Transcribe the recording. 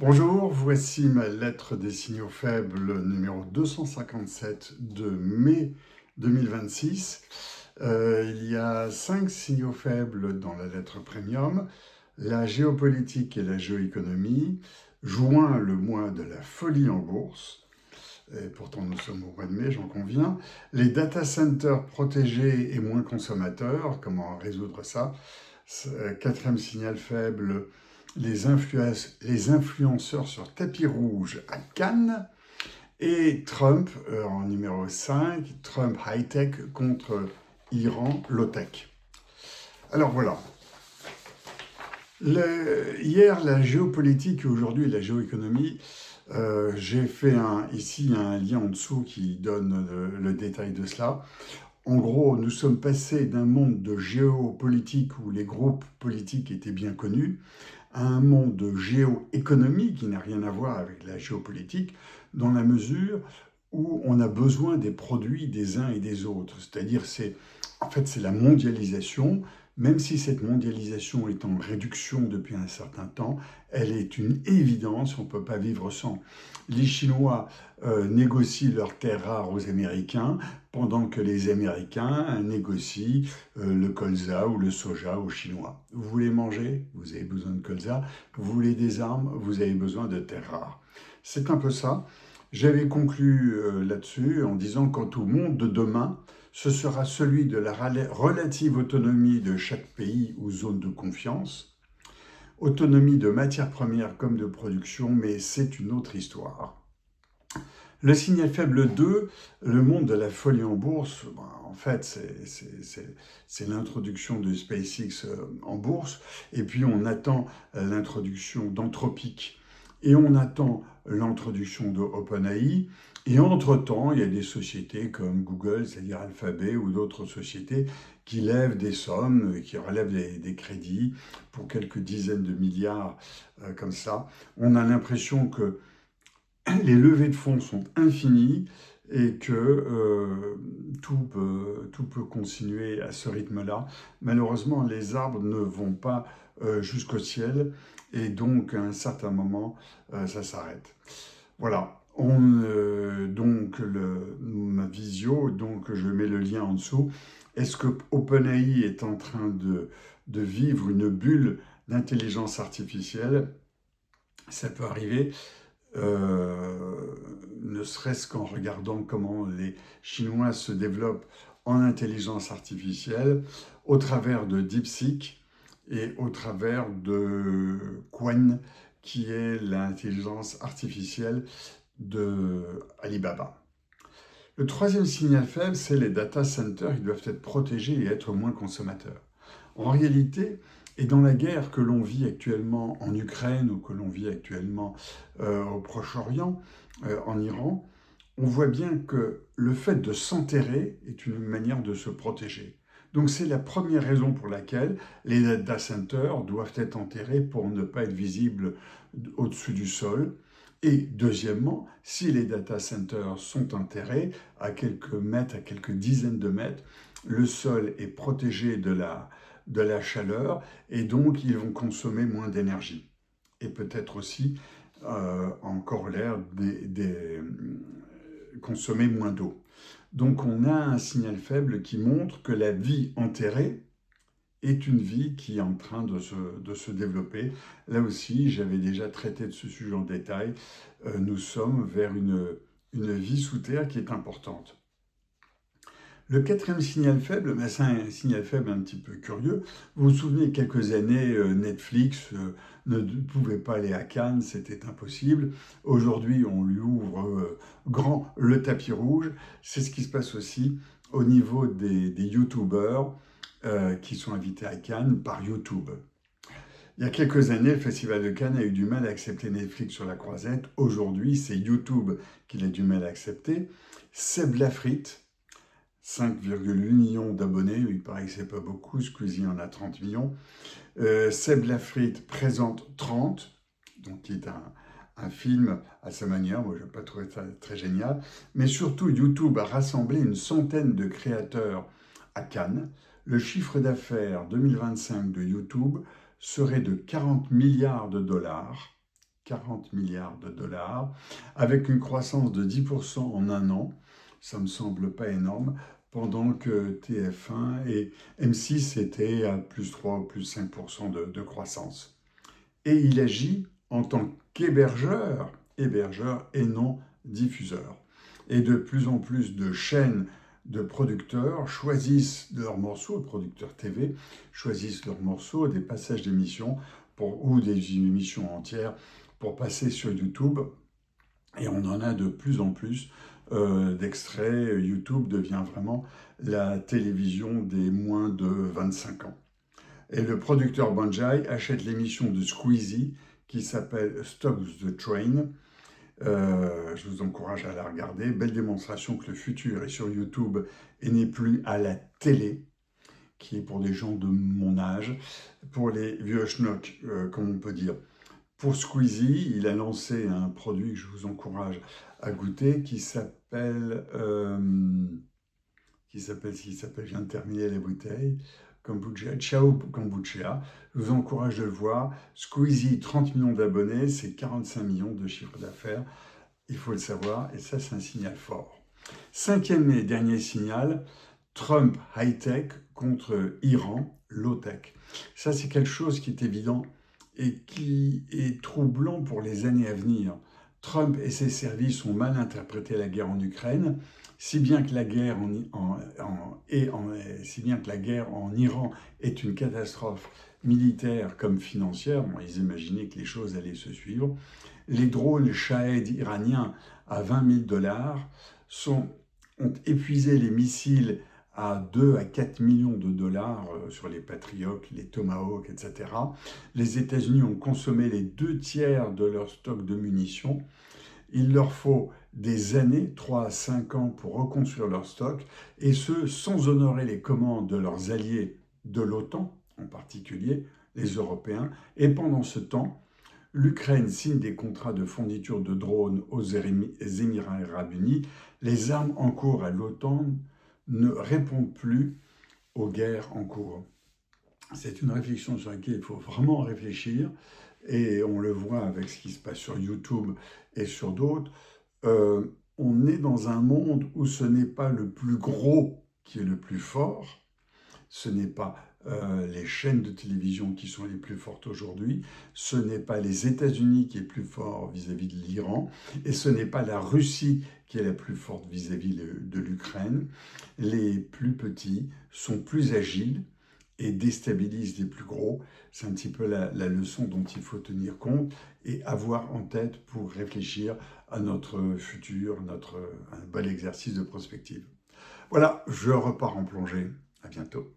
Bonjour, voici ma lettre des signaux faibles numéro 257 de mai 2026. Il y a 5 signaux faibles dans la lettre premium: la géopolitique et la géoéconomie, juin le mois de la folie en bourse, et pourtant nous sommes au mois de mai, j'en conviens, les data centers protégés et moins consommateurs, comment résoudre ça? Quatrième signal faible: les influenceurs sur tapis rouge à Cannes, et Trump en numéro 5, Trump high-tech contre Iran low-tech. Alors voilà, hier la géopolitique et aujourd'hui la géoéconomie. J'ai fait ici un lien en dessous qui donne le détail de cela. En gros, nous sommes passés d'un monde de géopolitique où les groupes politiques étaient bien connus à un monde de géoéconomie qui n'a rien à voir avec la géopolitique, dans la mesure où on a besoin des produits des uns et des autres. C'est-à-dire, c'est la mondialisation. Même si cette mondialisation est en réduction depuis un certain temps, elle est une évidence, on ne peut pas vivre sans. Les Chinois négocient leurs terres rares aux Américains, pendant que les Américains négocient le colza ou le soja aux Chinois. Vous voulez manger? Vous avez besoin de colza. Vous voulez des armes? Vous avez besoin de terres rares. C'est un peu ça. J'avais conclu là-dessus en disant quant au monde de demain, ce sera celui de la relative autonomie de chaque pays ou zone de confiance, autonomie de matières premières comme de production, mais c'est une autre histoire. Le signal faible 2, le monde de la folie en bourse, en fait, c'est l'introduction de SpaceX en bourse, et puis on attend l'introduction d'Anthropic, et on attend l'introduction de OpenAI, et entre-temps, il y a des sociétés comme Google, c'est-à-dire Alphabet, ou d'autres sociétés qui lèvent des sommes, qui relèvent des crédits pour quelques dizaines de milliards comme ça. On a l'impression que les levées de fonds sont infinies et que tout peut continuer à ce rythme-là. Malheureusement, les arbres ne vont pas jusqu'au ciel et donc à un certain moment, ça s'arrête. Voilà. Ma visio, donc je mets le lien en dessous. Est-ce que OpenAI est en train de vivre une bulle d'intelligence artificielle? Ça peut arriver. Ne serait-ce qu'en regardant comment les Chinois se développent en intelligence artificielle au travers de DeepSeek et au travers de Qwen, qui est l'intelligence artificielle de Alibaba. Le troisième signal faible, c'est les data centers. Ils doivent être protégés et être moins consommateurs. En réalité, et dans la guerre que l'on vit actuellement en Ukraine ou que l'on vit actuellement au Proche-Orient, en Iran, on voit bien que le fait de s'enterrer est une manière de se protéger. Donc c'est la première raison pour laquelle les data centers doivent être enterrés pour ne pas être visibles au-dessus du sol. Et deuxièmement, si les data centers sont enterrés à quelques mètres, à quelques dizaines de mètres, le sol est protégé de la chaleur et donc ils vont consommer moins d'énergie. Et peut-être aussi, en corollaire, consommer moins d'eau. Donc on a un signal faible qui montre que la vie enterrée est une vie qui est en train de se développer. Là aussi, j'avais déjà traité de ce sujet en détail. Nous sommes vers une vie sous terre qui est importante. Le quatrième signal faible, c'est un signal faible un petit peu curieux. Vous vous souvenez, il y a quelques années, Netflix ne pouvait pas aller à Cannes, c'était impossible. Aujourd'hui, on lui ouvre grand le tapis rouge. C'est ce qui se passe aussi au niveau des YouTubers qui sont invités à Cannes par YouTube. Il y a quelques années, le Festival de Cannes a eu du mal à accepter Netflix sur la croisette. Aujourd'hui, c'est YouTube qu'il a du mal à accepter. Seb Lafrite, 5,8 millions d'abonnés, il paraît que c'est pas beaucoup, Squeezie en a 30 millions. Seb Lafrite présente 30, donc qui est un film à sa manière, moi je n'ai pas trouvé ça très génial, mais surtout YouTube a rassemblé une centaine de créateurs à Cannes. Le chiffre d'affaires 2025 de YouTube serait de 40 milliards de dollars, 40 milliards de dollars, avec une croissance de 10% en un an. Ça ne me semble pas énorme, pendant que TF1 et M6 étaient à plus 3 ou plus 5% de croissance. Et il agit en tant qu'hébergeur, hébergeur et non diffuseur. Et de plus en plus de chaînes de producteurs choisissent leurs morceaux, de producteurs TV, choisissent leurs morceaux, des passages d'émissions ou des émissions entières pour passer sur YouTube. Et on en a de plus en plus d'extraits. YouTube devient vraiment la télévision des moins de 25 ans. Et le producteur Banjai achète l'émission de Squeezie qui s'appelle Stop the Train. Je vous encourage à la regarder. Belle démonstration que le futur est sur YouTube et n'est plus à la télé, qui est pour des gens de mon âge, pour les vieux schnocks, comme on peut dire. Pour Squeezie, il a lancé un produit que je vous encourage à goûter qui s'appelle, je viens de terminer la bouteille, Kombucha, Ciao Kombucha. Je vous encourage de le voir. Squeezie, 30 millions d'abonnés, c'est 45 millions de chiffre d'affaires. Il faut le savoir, et ça, c'est un signal fort. Cinquième et dernier signal, Trump high-tech contre Iran low-tech. Ça, c'est quelque chose qui est évident et qui est troublant pour les années à venir. Trump et ses services ont mal interprété la guerre en Ukraine, si bien que la guerre en Iran est une catastrophe militaire comme financière. Bon, ils imaginaient que les choses allaient se suivre. Les drones Shahed iraniens à 20 000 dollars ont épuisé les missiles à 2 à 4 millions de dollars sur les Patriots, les Tomahawk, etc. Les États-Unis ont consommé les 2/3 de leur stock de munitions. Il leur faut des années, 3 à 5 ans, pour reconstruire leur stock, et ce, sans honorer les commandes de leurs alliés de l'OTAN, en particulier les Européens. Et pendant ce temps, l'Ukraine signe des contrats de fourniture de drones aux Émirats arabes unis. Les armes en cours à l'OTAN ne répondent plus aux guerres en cours. C'est une réflexion sur laquelle il faut vraiment réfléchir, et on le voit avec ce qui se passe sur YouTube et sur d'autres. On est dans un monde où ce n'est pas le plus gros qui est le plus fort, ce n'est pas les chaînes de télévision qui sont les plus fortes aujourd'hui, ce n'est pas les États-Unis qui est plus fort vis-à-vis de l'Iran, et ce n'est pas la Russie qui est la plus forte vis-à-vis de l'Ukraine. Les plus petits sont plus agiles et déstabilisent les plus gros. C'est un petit peu la leçon dont il faut tenir compte et avoir en tête pour réfléchir à notre futur, un bel exercice de prospective. Voilà, je repars en plongée. À bientôt.